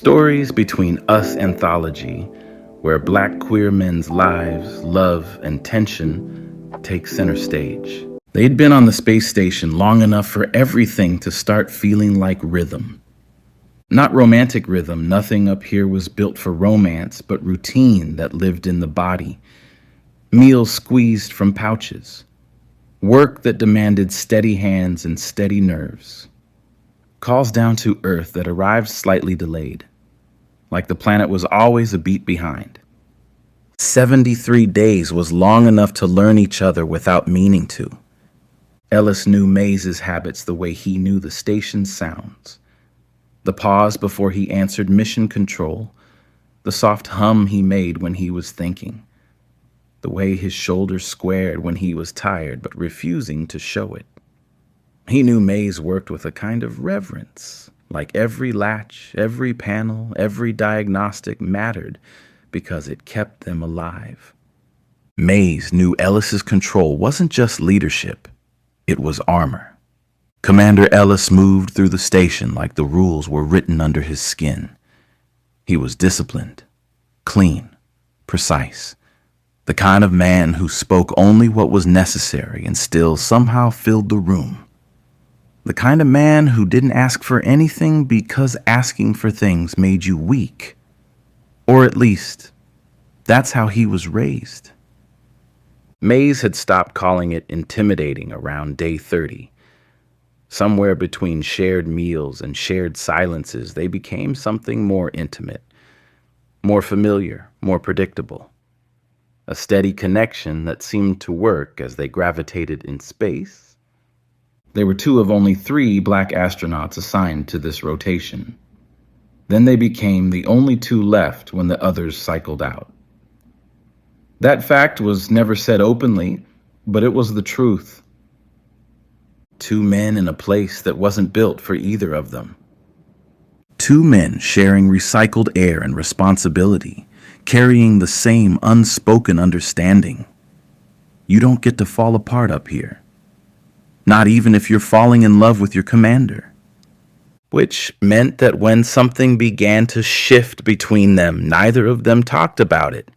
Stories Between Us anthology, where Black queer men's lives, love, and tension take center stage. They'd been on the space station long enough for everything to start feeling like rhythm. Not romantic rhythm, nothing up here was built for romance, but routine that lived in the body. Meals squeezed from pouches. Work that demanded steady hands and steady nerves. Calls down to Earth that arrived slightly delayed, like the planet was always a beat behind. 73 days was long enough to learn each other without meaning to. Ellis knew Mays' habits the way he knew the station's sounds. The pause before he answered mission control, the soft hum he made when he was thinking, the way his shoulders squared when he was tired but refusing to show it. He knew Mays worked with a kind of reverence, like every latch, every panel, every diagnostic mattered because it kept them alive. Mays knew Ellis's control wasn't just leadership, it was armor. Commander Ellis moved through the station like the rules were written under his skin. He was disciplined, clean, precise, the kind of man who spoke only what was necessary and still somehow filled the room. The kind of man who didn't ask for anything because asking for things made you weak. Or at least, that's how he was raised. Mays had stopped calling it intimidating around day 30. Somewhere between shared meals and shared silences, they became something more intimate, more familiar, more predictable. A steady connection that seemed to work as they gravitated in space. They were two of only 3 Black astronauts assigned to this rotation. Then they became the only 2 left when the others cycled out. That fact was never said openly, but it was the truth. 2 men in a place that wasn't built for either of them. 2 men sharing recycled air and responsibility, carrying the same unspoken understanding. You don't get to fall apart up here. Not even if you're falling in love with your commander. Which meant that when something began to shift between them, neither of them talked about it.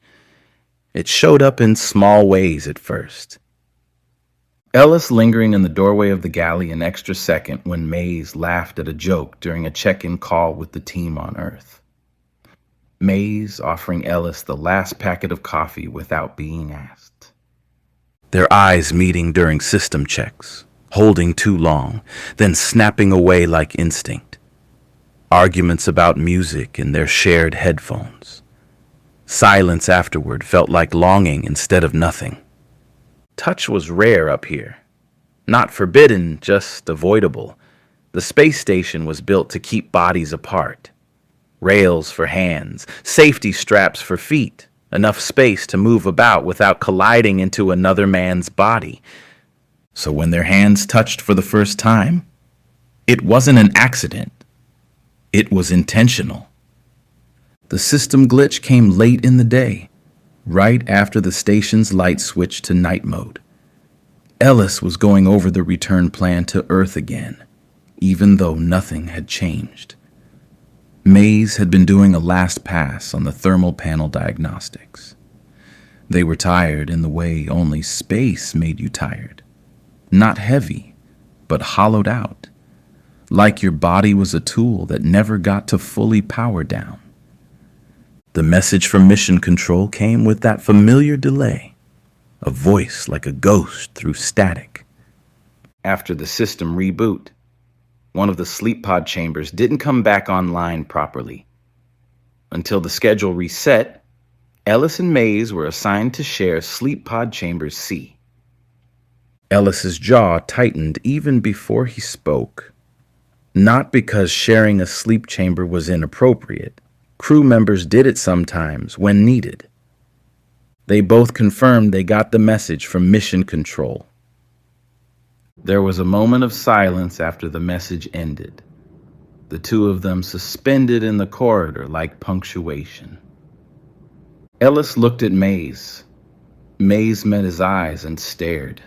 It showed up in small ways at first. Ellis lingering in the doorway of the galley an extra second when Mays laughed at a joke during a check-in call with the team on Earth. Mays offering Ellis the last packet of coffee without being asked. Their eyes meeting during system checks. Holding too long, then snapping away like instinct. Arguments about music in their shared headphones. Silence afterward felt like longing instead of nothing. Touch was rare up here. Not forbidden, just avoidable. The space station was built to keep bodies apart. Rails for hands, safety straps for feet, enough space to move about without colliding into another man's body. So when their hands touched for the first time, it wasn't an accident. It was intentional. The system glitch came late in the day, right after the station's light switched to night mode. Ellis was going over the return plan to Earth again, even though nothing had changed. Mays had been doing a last pass on the thermal panel diagnostics. They were tired in the way only space made you tired. Not heavy, but hollowed out, like your body was a tool that never got to fully power down. The message from mission control came with that familiar delay, a voice like a ghost through static. After the system reboot, one of the sleep pod chambers didn't come back online properly. Until the schedule reset, Ellis and Mays were assigned to share sleep pod chamber C. Ellis's jaw tightened even before he spoke. Not because sharing a sleep chamber was inappropriate. Crew members did it sometimes when needed. They both confirmed they got the message from mission control. There was a moment of silence after the message ended. The 2 of them suspended in the corridor like punctuation. Ellis looked at Mays. Mays met his eyes and stared.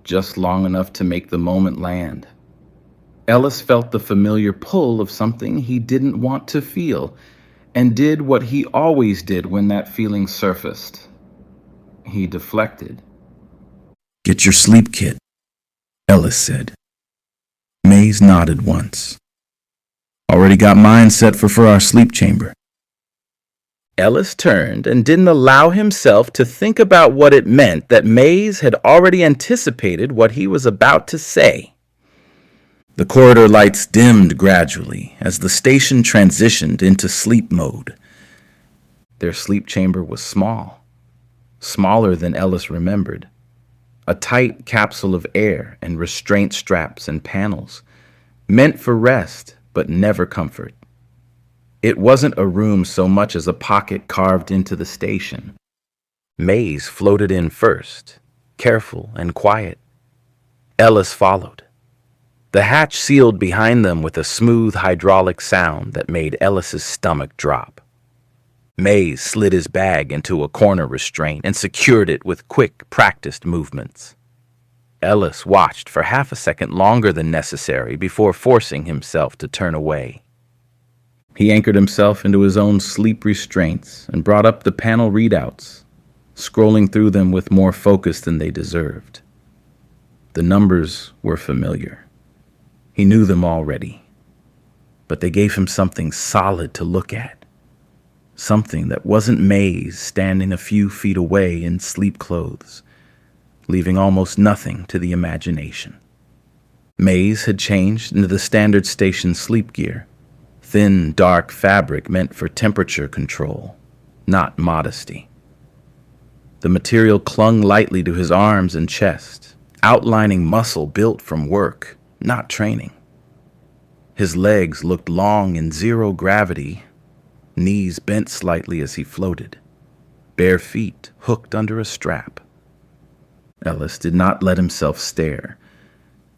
Just long enough to make the moment land. Ellis felt the familiar pull of something he didn't want to feel, and did what he always did when that feeling surfaced. He deflected. "Get your sleep kit," Ellis said. Mays nodded once. "Already got mine set for our sleep chamber." Ellis turned and didn't allow himself to think about what it meant that Mays had already anticipated what he was about to say. The corridor lights dimmed gradually as the station transitioned into sleep mode. Their sleep chamber was small, smaller than Ellis remembered. A tight capsule of air and restraint straps and panels, meant for rest but never comfort. It wasn't a room so much as a pocket carved into the station. Mays floated in first, careful and quiet. Ellis followed. The hatch sealed behind them with a smooth hydraulic sound that made Ellis's stomach drop. Mays slid his bag into a corner restraint and secured it with quick, practiced movements. Ellis watched for half a second longer than necessary before forcing himself to turn away. He anchored himself into his own sleep restraints and brought up the panel readouts, scrolling through them with more focus than they deserved. The numbers were familiar. He knew them already, but they gave him something solid to look at. Something that wasn't Mays standing a few feet away in sleep clothes, leaving almost nothing to the imagination. Mays had changed into the standard station sleep gear, thin, dark fabric meant for temperature control, not modesty. The material clung lightly to his arms and chest, outlining muscle built from work, not training. His legs looked long in zero gravity, knees bent slightly as he floated, bare feet hooked under a strap. Ellis did not let himself stare.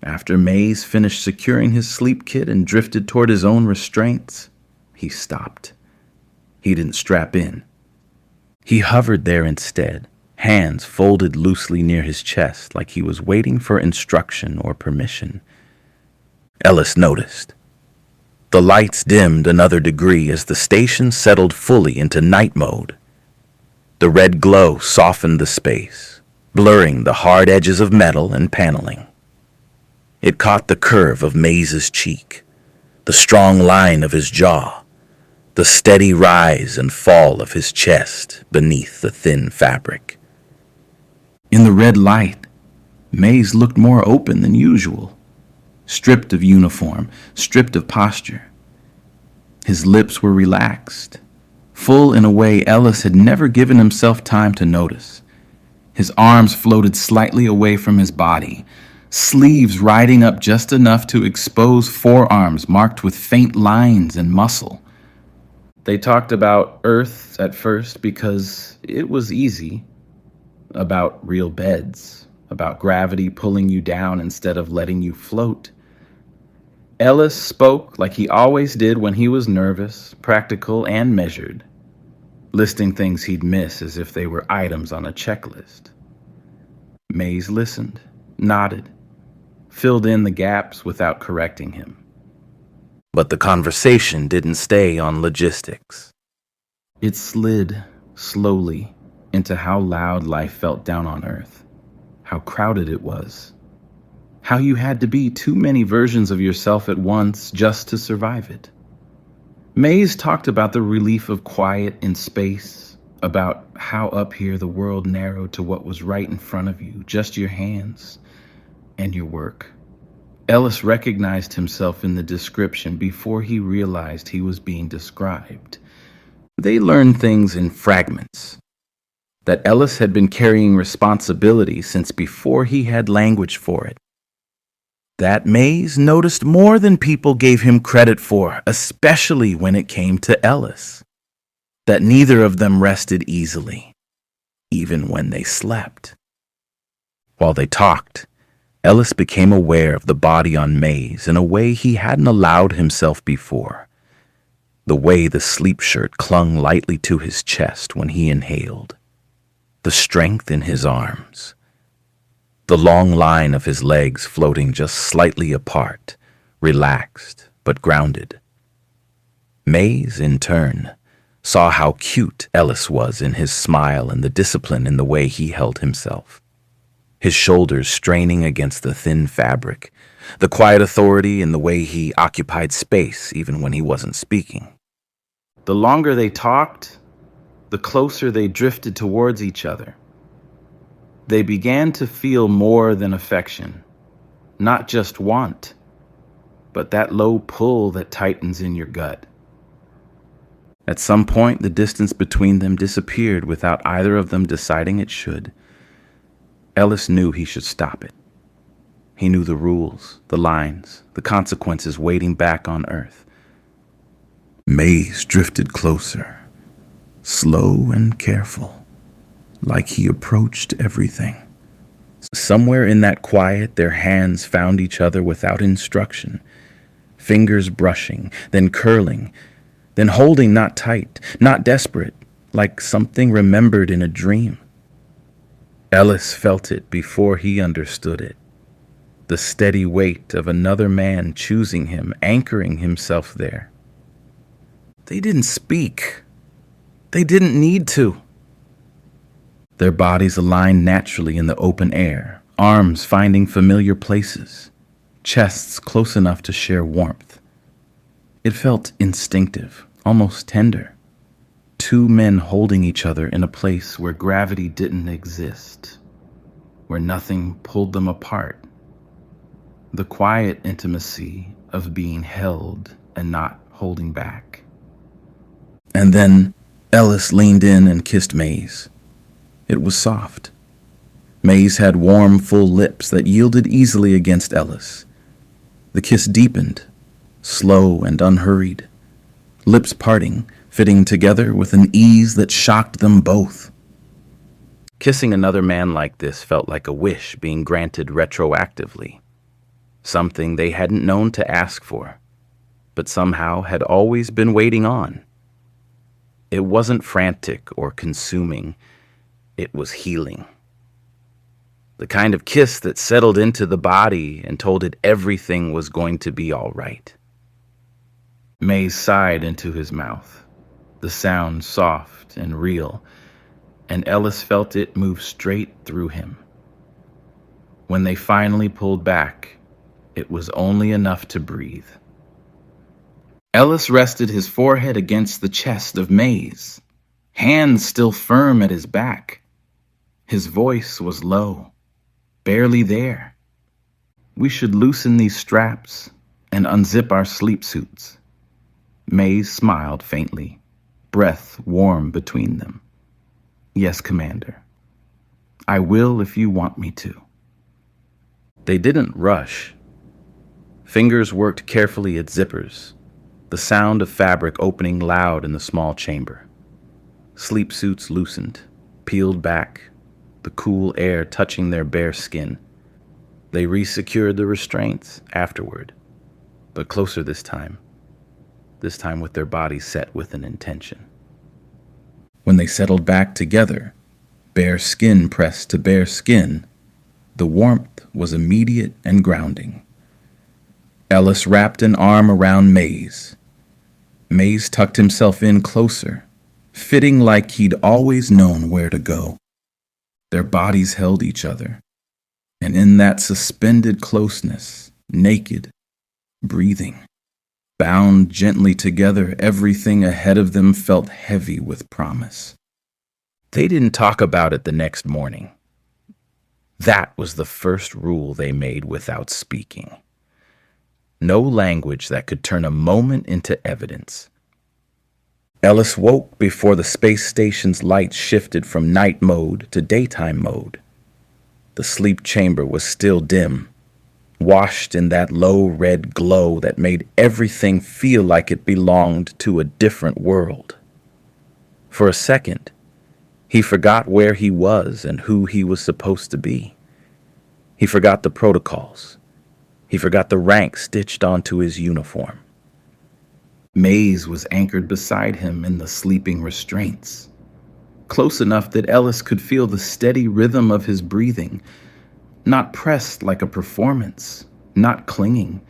After Mays finished securing his sleep kit and drifted toward his own restraints, he stopped. He didn't strap in. He hovered there instead, hands folded loosely near his chest like he was waiting for instruction or permission. Ellis noticed. The lights dimmed another degree as the station settled fully into night mode. The red glow softened the space, blurring the hard edges of metal and paneling. It caught the curve of Mays's cheek, the strong line of his jaw, the steady rise and fall of his chest beneath the thin fabric. In the red light, Mays looked more open than usual, stripped of uniform, stripped of posture. His lips were relaxed, full in a way Ellis had never given himself time to notice. His arms floated slightly away from his body, sleeves riding up just enough to expose forearms marked with faint lines and muscle. They talked about Earth at first because it was easy, about real beds, about gravity pulling you down instead of letting you float. Ellis spoke like he always did when he was nervous, practical, and measured, listing things he'd miss as if they were items on a checklist. Mays listened, nodded, filled in the gaps without correcting him. But the conversation didn't stay on logistics. It slid slowly into how loud life felt down on Earth, how crowded it was, how you had to be too many versions of yourself at once just to survive it. Mays talked about the relief of quiet in space, about how up here the world narrowed to what was right in front of you, just your hands and your work. Ellis recognized himself in the description before he realized he was being described. They learned things in fragments, that Ellis had been carrying responsibility since before he had language for it. That Mays noticed more than people gave him credit for, especially when it came to Ellis. That neither of them rested easily, even when they slept. While they talked, Ellis became aware of the body on Mays in a way he hadn't allowed himself before. The way the sleep shirt clung lightly to his chest when he inhaled. The strength in his arms. The long line of his legs floating just slightly apart, relaxed but grounded. Mays, in turn, saw how cute Ellis was in his smile and the discipline in the way he held himself. His shoulders straining against the thin fabric, the quiet authority in the way he occupied space even when he wasn't speaking. The longer they talked, the closer they drifted towards each other. They began to feel more than affection, not just want, but that low pull that tightens in your gut. At some point, the distance between them disappeared without either of them deciding it should. Ellis knew he should stop it. He knew the rules, the lines, the consequences waiting back on Earth. Mays drifted closer, slow and careful, like he approached everything. Somewhere in that quiet, their hands found each other without instruction, fingers brushing, then curling, then holding not tight, not desperate, like something remembered in a dream. Ellis felt it before he understood it. The steady weight of another man choosing him, anchoring himself there. They didn't speak. They didn't need to. Their bodies aligned naturally in the open air, arms finding familiar places, chests close enough to share warmth. It felt instinctive, almost tender. Two men holding each other in a place where gravity didn't exist, where nothing pulled them apart. The quiet intimacy of being held and not holding back. And then Ellis leaned in and kissed Mays. It was soft. Mays had warm, full lips that yielded easily against Ellis. The kiss deepened, slow and unhurried, lips parting, fitting together with an ease that shocked them both. Kissing another man like this felt like a wish being granted retroactively, something they hadn't known to ask for, but somehow had always been waiting on. It wasn't frantic or consuming, it was healing. The kind of kiss that settled into the body and told it everything was going to be all right. Mays sighed into his mouth, the sound soft and real, and Ellis felt it move straight through him. When they finally pulled back, it was only enough to breathe. Ellis rested his forehead against the chest of Mays, hands still firm at his back. His voice was low, barely there. We should loosen these straps and unzip our sleep suits. Mays smiled faintly, breath warm between them. Yes, Commander. I will if you want me to. They didn't rush. Fingers worked carefully at zippers, the sound of fabric opening loud in the small chamber. Sleep suits loosened, peeled back, the cool air touching their bare skin. They resecured the restraints afterward, but closer this time with their bodies set with an intention. When they settled back together, bare skin pressed to bare skin, the warmth was immediate and grounding. Ellis wrapped an arm around Mays. Mays tucked himself in closer, fitting like he'd always known where to go. Their bodies held each other, and in that suspended closeness, naked, breathing, bound gently together, everything ahead of them felt heavy with promise. They didn't talk about it the next morning. That was the first rule they made without speaking. No language that could turn a moment into evidence. Ellis woke before the space station's lights shifted from night mode to daytime mode. The sleep chamber was still dim, washed in that low red glow that made everything feel like it belonged to a different world. For a second, he forgot where he was and who he was supposed to be. He forgot the protocols. He forgot the rank stitched onto his uniform. Mays was anchored beside him in the sleeping restraints, close enough that Ellis could feel the steady rhythm of his breathing, not pressed like a performance, not clinging,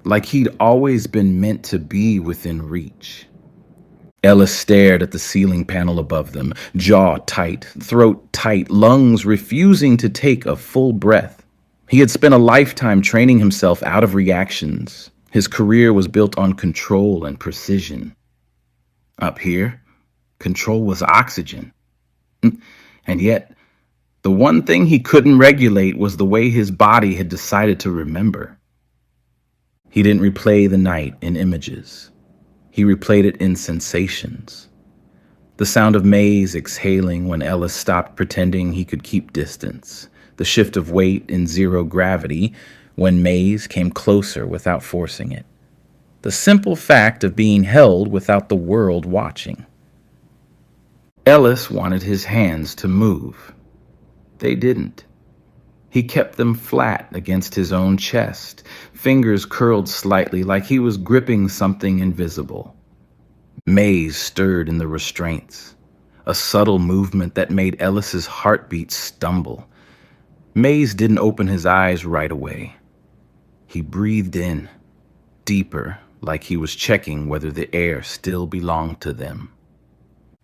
like he'd always been meant to be within reach. Ellis stared at the ceiling panel above them, jaw tight, throat tight, lungs refusing to take a full breath. He had spent a lifetime training himself out of reactions. His career was built on control and precision. Up here, control was oxygen. And yet, the one thing he couldn't regulate was the way his body had decided to remember. He didn't replay the night in images. He replayed it in sensations. The sound of Mays exhaling when Ellis stopped pretending he could keep distance. The shift of weight in zero gravity when Mays came closer without forcing it. The simple fact of being held without the world watching. Ellis wanted his hands to move. They didn't. He kept them flat against his own chest, fingers curled slightly like he was gripping something invisible. Mays stirred in the restraints, a subtle movement that made Ellis's heartbeat stumble. Mays didn't open his eyes right away. He breathed in, deeper, like he was checking whether the air still belonged to them.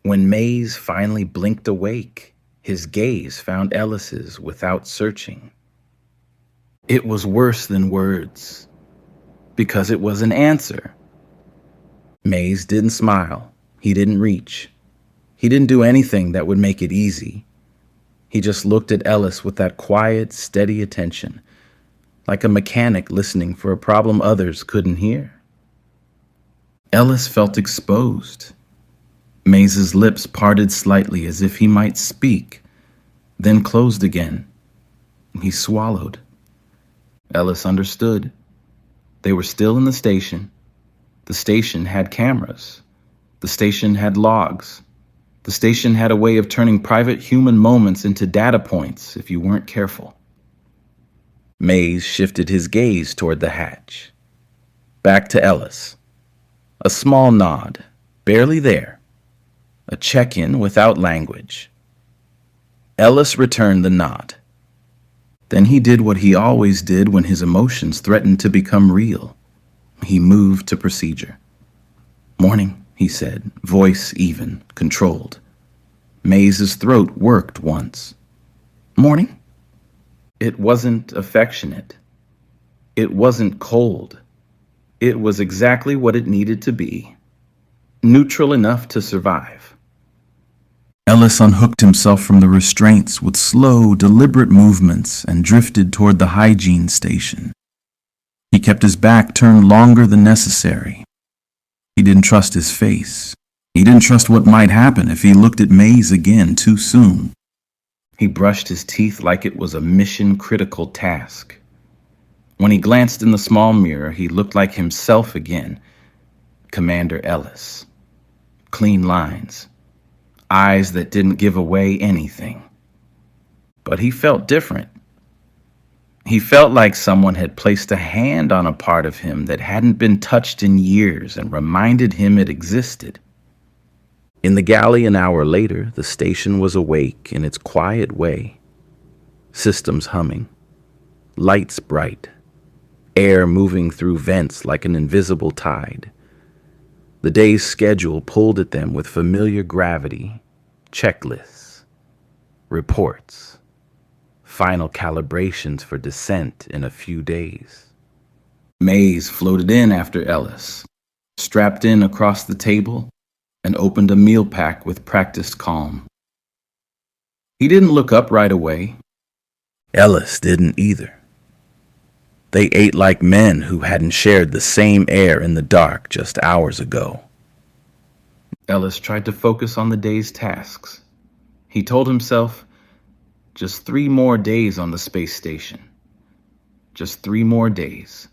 When Mays finally blinked awake, his gaze found Ellis's without searching. It was worse than words, because it was an answer. Mays didn't smile. He didn't reach. He didn't do anything that would make it easy. He just looked at Ellis with that quiet, steady attention, like a mechanic listening for a problem others couldn't hear. Ellis felt exposed. Mays's lips parted slightly as if he might speak, then closed again. He swallowed. Ellis understood. They were still in the station. The station had cameras. The station had logs. The station had a way of turning private human moments into data points if you weren't careful. Mays shifted his gaze toward the hatch. Back to Ellis. A small nod, barely there. A check-in without language. Ellis returned the nod. Then he did what he always did when his emotions threatened to become real. He moved to procedure. "Morning," he said, voice even, controlled. Mays's throat worked once. "Morning?" It wasn't affectionate. It wasn't cold. It was exactly what it needed to be. Neutral enough to survive. Ellis unhooked himself from the restraints with slow, deliberate movements and drifted toward the hygiene station. He kept his back turned longer than necessary. He didn't trust his face. He didn't trust what might happen if he looked at Mays again too soon. He brushed his teeth like it was a mission-critical task. When he glanced in the small mirror, he looked like himself again. Commander Ellis. Clean lines. Eyes that didn't give away anything. But he felt different. He felt like someone had placed a hand on a part of him that hadn't been touched in years and reminded him it existed. In the galley an hour later, the station was awake in its quiet way. Systems humming. Lights bright. Air moving through vents like an invisible tide. The day's schedule pulled at them with familiar gravity, checklists, reports, final calibrations for descent in a few days. Mays floated in after Ellis, strapped in across the table, and opened a meal pack with practiced calm. He didn't look up right away. Ellis didn't either. They ate like men who hadn't shared the same air in the dark just hours ago. Ellis tried to focus on the day's tasks. He told himself, just 3 more days on the space station. Just 3 more days.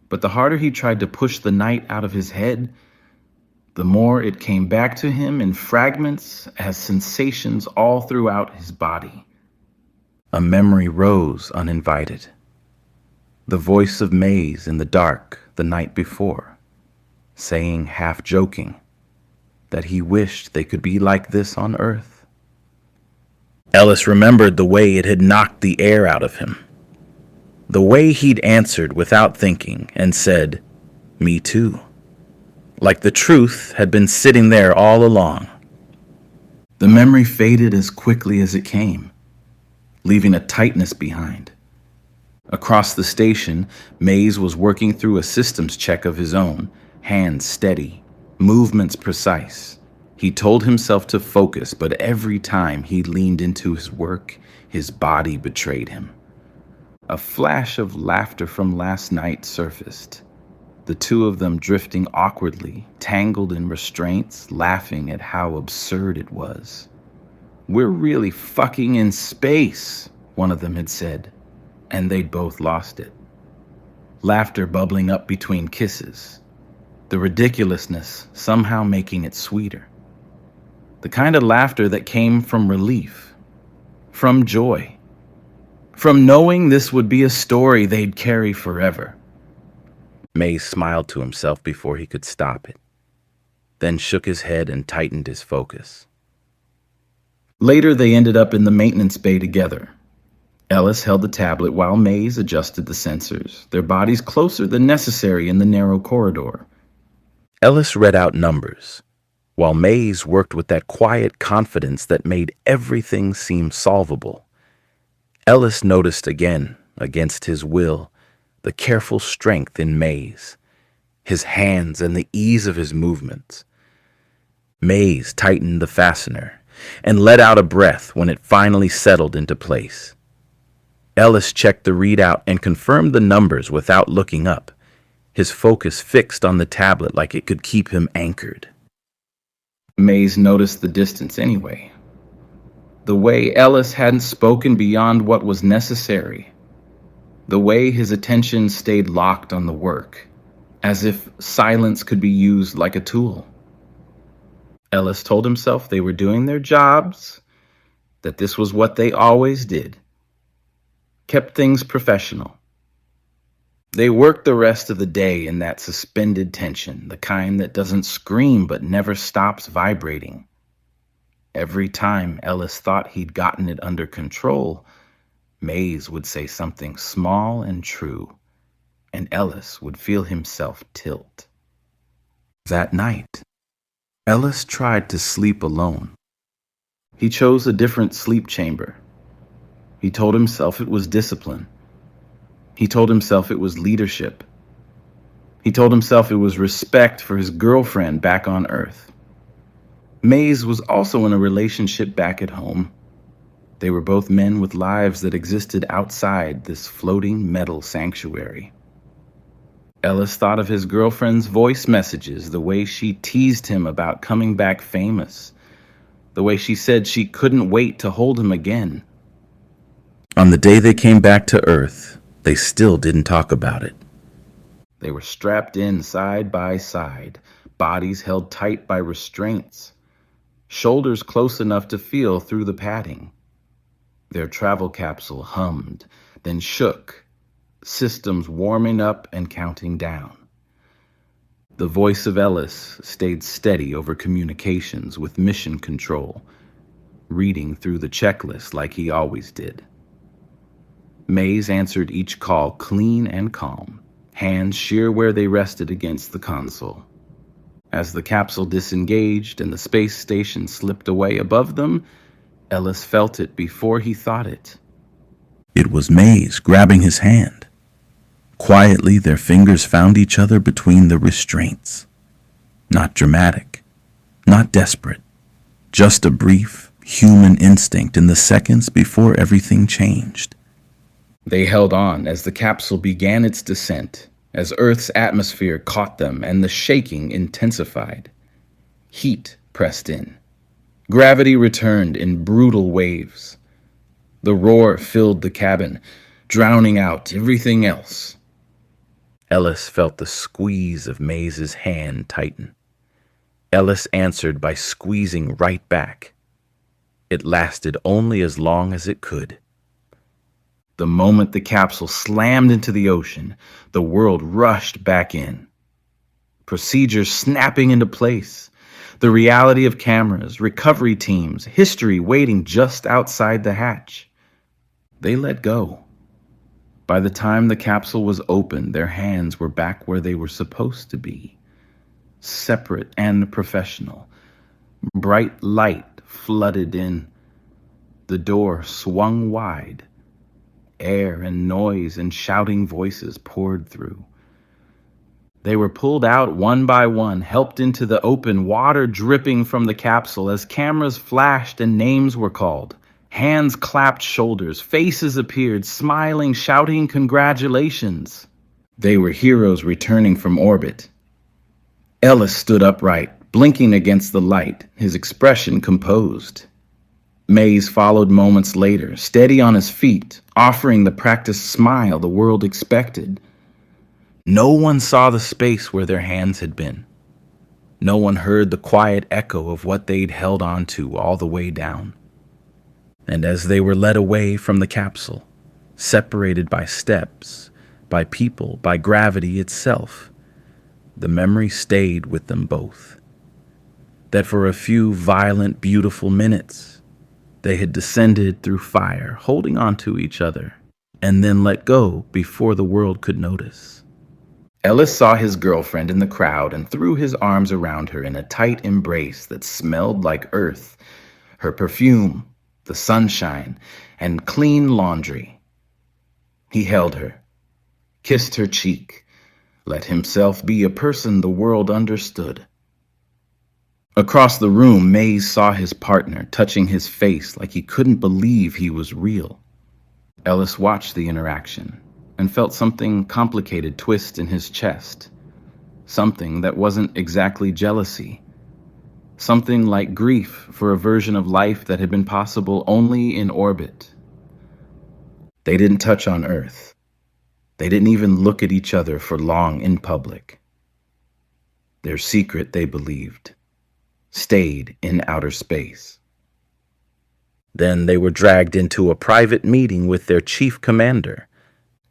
But the harder he tried to push the night out of his head, the more it came back to him in fragments as sensations all throughout his body. A memory rose uninvited. The voice of Mays in the dark the night before, saying, half joking, that he wished they could be like this on Earth. Ellis remembered the way it had knocked the air out of him. The way he'd answered without thinking and said, "Me too." Like the truth had been sitting there all along. The memory faded as quickly as it came, leaving a tightness behind. Across the station, Mays was working through a systems check of his own, hands steady, movements precise. He told himself to focus, but every time he leaned into his work, his body betrayed him. A flash of laughter from last night surfaced, the two of them drifting awkwardly, tangled in restraints, laughing at how absurd it was. "We're really fucking in space," one of them had said, and they'd both lost it. Laughter bubbling up between kisses, the ridiculousness somehow making it sweeter. The kind of laughter that came from relief, from joy, from knowing this would be a story they'd carry forever. Mays smiled to himself before he could stop it, then shook his head and tightened his focus. Later, they ended up in the maintenance bay together. Ellis held the tablet while Mays adjusted the sensors, their bodies closer than necessary in the narrow corridor. Ellis read out numbers, while Mays worked with that quiet confidence that made everything seem solvable. Ellis noticed again, against his will, the careful strength in Mays, his hands and the ease of his movements. Mays tightened the fastener and let out a breath when it finally settled into place. Ellis checked the readout and confirmed the numbers without looking up, his focus fixed on the tablet like it could keep him anchored. Mays noticed the distance anyway. The way Ellis hadn't spoken beyond what was necessary. The way his attention stayed locked on the work, as if silence could be used like a tool. Ellis told himself they were doing their jobs, that this was what they always did. Kept things professional. They worked the rest of the day in that suspended tension, the kind that doesn't scream but never stops vibrating. Every time Ellis thought he'd gotten it under control, Mays would say something small and true, and Ellis would feel himself tilt. That night, Ellis tried to sleep alone. He chose a different sleep chamber. He told himself it was discipline. He told himself it was leadership. He told himself it was respect for his girlfriend back on Earth. Mays was also in a relationship back at home. They were both men with lives that existed outside this floating metal sanctuary. Ellis thought of his girlfriend's voice messages, the way she teased him about coming back famous, the way she said she couldn't wait to hold him again. On the day they came back to Earth, they still didn't talk about it. They were strapped in side by side, bodies held tight by restraints, shoulders close enough to feel through the padding. Their travel capsule hummed, then shook, systems warming up and counting down. The voice of Ellis stayed steady over communications with mission control, reading through the checklist like he always did. Mays answered each call clean and calm, hands sheer where they rested against the console. As the capsule disengaged and the space station slipped away above them, Ellis felt it before he thought it. It was Mays grabbing his hand. Quietly, their fingers found each other between the restraints. Not dramatic, not desperate, just a brief, human instinct in the seconds before everything changed. They held on as the capsule began its descent, as Earth's atmosphere caught them and the shaking intensified. Heat pressed in. Gravity returned in brutal waves. The roar filled the cabin, drowning out everything else. Ellis felt the squeeze of Mays's hand tighten. Ellis answered by squeezing right back. It lasted only as long as it could. The moment the capsule slammed into the ocean, the world rushed back in. Procedures snapping into place. The reality of cameras, recovery teams, history waiting just outside the hatch. They let go. By the time the capsule was open, their hands were back where they were supposed to be, separate and professional. Bright light flooded in. The door swung wide. Air and noise and shouting voices poured through. They were pulled out one by one, helped into the open, water dripping from the capsule as cameras flashed and names were called. Hands clapped shoulders, faces appeared, smiling, shouting congratulations. They were heroes returning from orbit. Ellis stood upright, blinking against the light, his expression composed. Mays followed moments later, steady on his feet, offering the practiced smile the world expected. No one saw the space where their hands had been. No one heard the quiet echo of what they'd held on to all the way down. And as they were led away from the capsule, separated by steps, by people, by gravity itself, the memory stayed with them both. That for a few violent, beautiful minutes, they had descended through fire, holding on to each other, and then let go before the world could notice. Ellis saw his girlfriend in the crowd and threw his arms around her in a tight embrace that smelled like earth, her perfume, the sunshine, and clean laundry. He held her, kissed her cheek, let himself be a person the world understood. Across the room, Mays saw his partner touching his face like he couldn't believe he was real. Ellis watched the interaction and felt something complicated twist in his chest. Something that wasn't exactly jealousy. Something like grief for a version of life that had been possible only in orbit. They didn't touch on Earth. They didn't even look at each other for long in public. Their secret, they believed, stayed in outer space. Then they were dragged into a private meeting with their chief commander.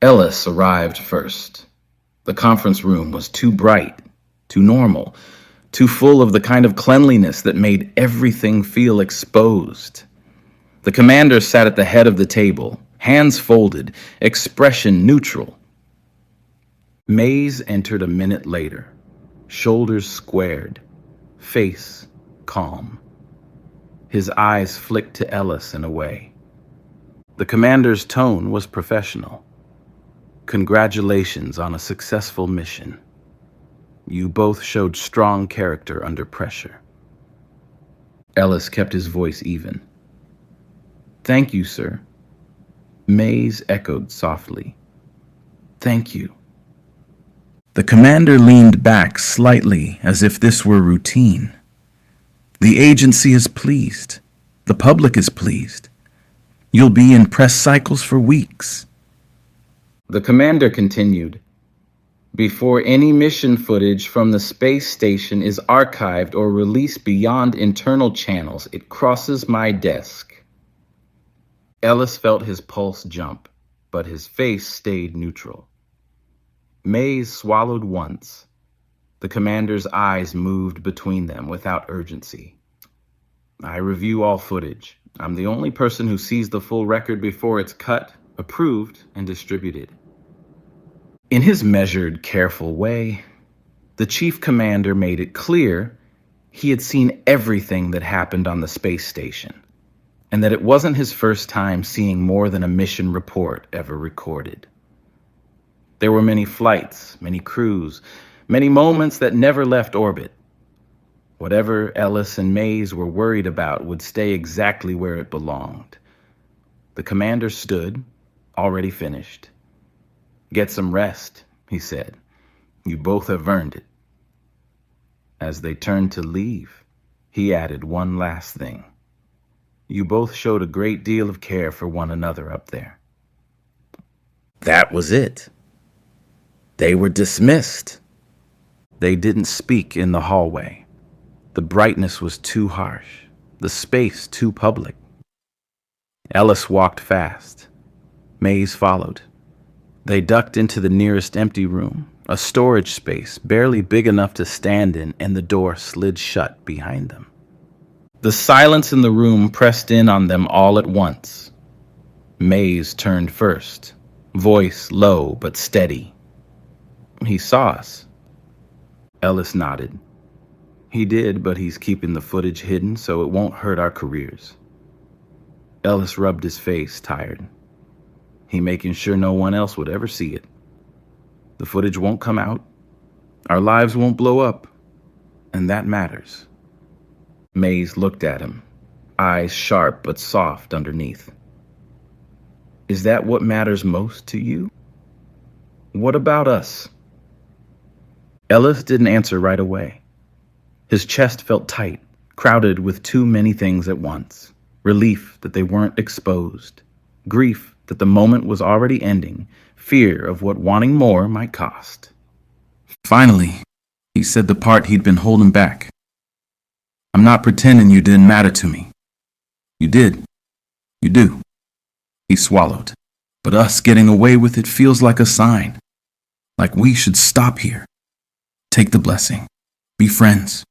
Ellis arrived first. The conference room was too bright, too normal, too full of the kind of cleanliness that made everything feel exposed. The commander sat at the head of the table, hands folded, expression neutral. Mays entered a minute later, shoulders squared, face calm. His eyes flicked to Ellis and away. The commander's tone was professional. Congratulations on a successful mission. You both showed strong character under pressure. Ellis kept his voice even. Thank you, sir. Mays echoed softly. Thank you. The commander leaned back slightly as if this were routine. The agency is pleased. The public is pleased. You'll be in press cycles for weeks. The commander continued. Before any mission footage from the space station is archived or released beyond internal channels, it crosses my desk. Ellis felt his pulse jump, but his face stayed neutral. Mays swallowed once. The commander's eyes moved between them without urgency. I review all footage. I'm the only person who sees the full record before it's cut, approved, and distributed. In his measured, careful way, the chief commander made it clear he had seen everything that happened on the space station, and that it wasn't his first time seeing more than a mission report ever recorded. There were many flights, many crews, many moments that never left orbit. Whatever Ellis and Mays were worried about would stay exactly where it belonged. The commander stood, already finished. Get some rest, he said. You both have earned it. As they turned to leave, he added one last thing. You both showed a great deal of care for one another up there. That was it. They were dismissed. They didn't speak in the hallway. The brightness was too harsh, the space too public. Ellis walked fast. Mays followed. They ducked into the nearest empty room, a storage space barely big enough to stand in, and the door slid shut behind them. The silence in the room pressed in on them all at once. Mays turned first, voice low but steady. "He saw us." Ellis nodded. "He did, but he's keeping the footage hidden so it won't hurt our careers." Ellis rubbed his face, tired. He making sure no one else would ever see it. The footage won't come out. Our lives won't blow up. And that matters. Mays looked at him, eyes sharp but soft underneath. "Is that what matters most to you? What about us?" Ellis didn't answer right away. His chest felt tight, crowded with too many things at once. Relief that they weren't exposed. Grief that the moment was already ending. Fear of what wanting more might cost. Finally, he said the part he'd been holding back. "I'm not pretending you didn't matter to me. You did. You do." He swallowed. "But us getting away with it feels like a sign. Like we should stop here. Take the blessing. Be friends."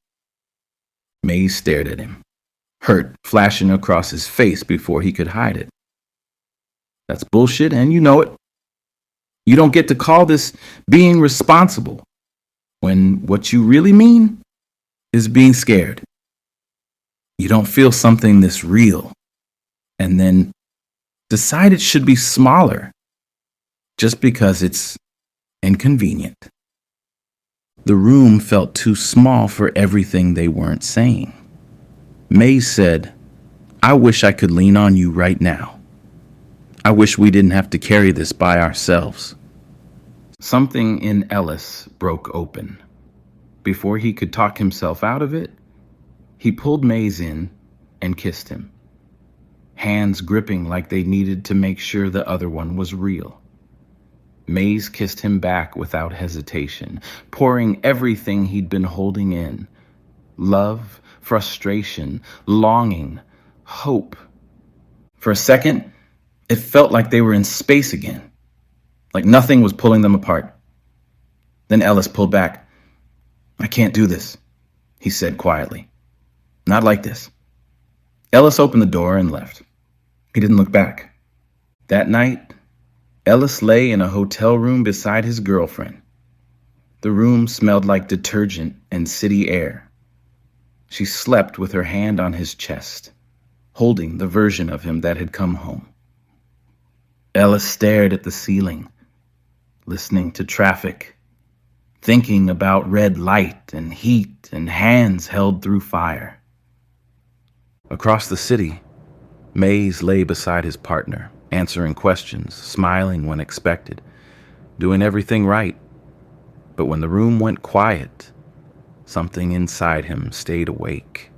Mays stared at him, hurt flashing across his face before he could hide it. "That's bullshit, and you know it. You don't get to call this being responsible when what you really mean is being scared. You don't feel something this real and then decide it should be smaller just because it's inconvenient." The room felt too small for everything they weren't saying. Mays said, "I wish I could lean on you right now. I wish we didn't have to carry this by ourselves." Something in Ellis broke open. Before he could talk himself out of it, he pulled Mays in and kissed him, hands gripping like they needed to make sure the other one was real. Mays kissed him back without hesitation, pouring everything he'd been holding in. Love, frustration, longing, hope. For a second, it felt like they were in space again, like nothing was pulling them apart. Then Ellis pulled back. "I can't do this," he said quietly. "Not like this." Ellis opened the door and left. He didn't look back. That night, Ellis lay in a hotel room beside his girlfriend. The room smelled like detergent and city air. She slept with her hand on his chest, holding the version of him that had come home. Ellis stared at the ceiling, listening to traffic, thinking about red light and heat and hands held through fire. Across the city, Mays lay beside his partner, answering questions, smiling when expected, doing everything right. But when the room went quiet, something inside him stayed awake.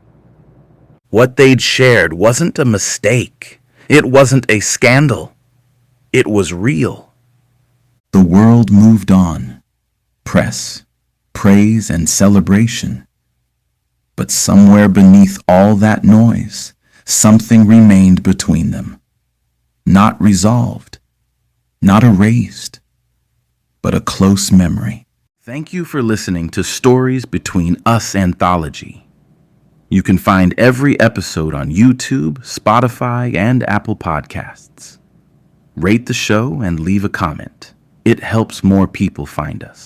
What they'd shared wasn't a mistake. It wasn't a scandal. It was real. The world moved on. Press, praise, and celebration. But somewhere beneath all that noise, something remained between them. Not resolved, not erased, but a close memory. Thank you for listening to Stories Between Us Anthology. You can find every episode on YouTube, Spotify, and Apple Podcasts. Rate the show and leave a comment. It helps more people find us.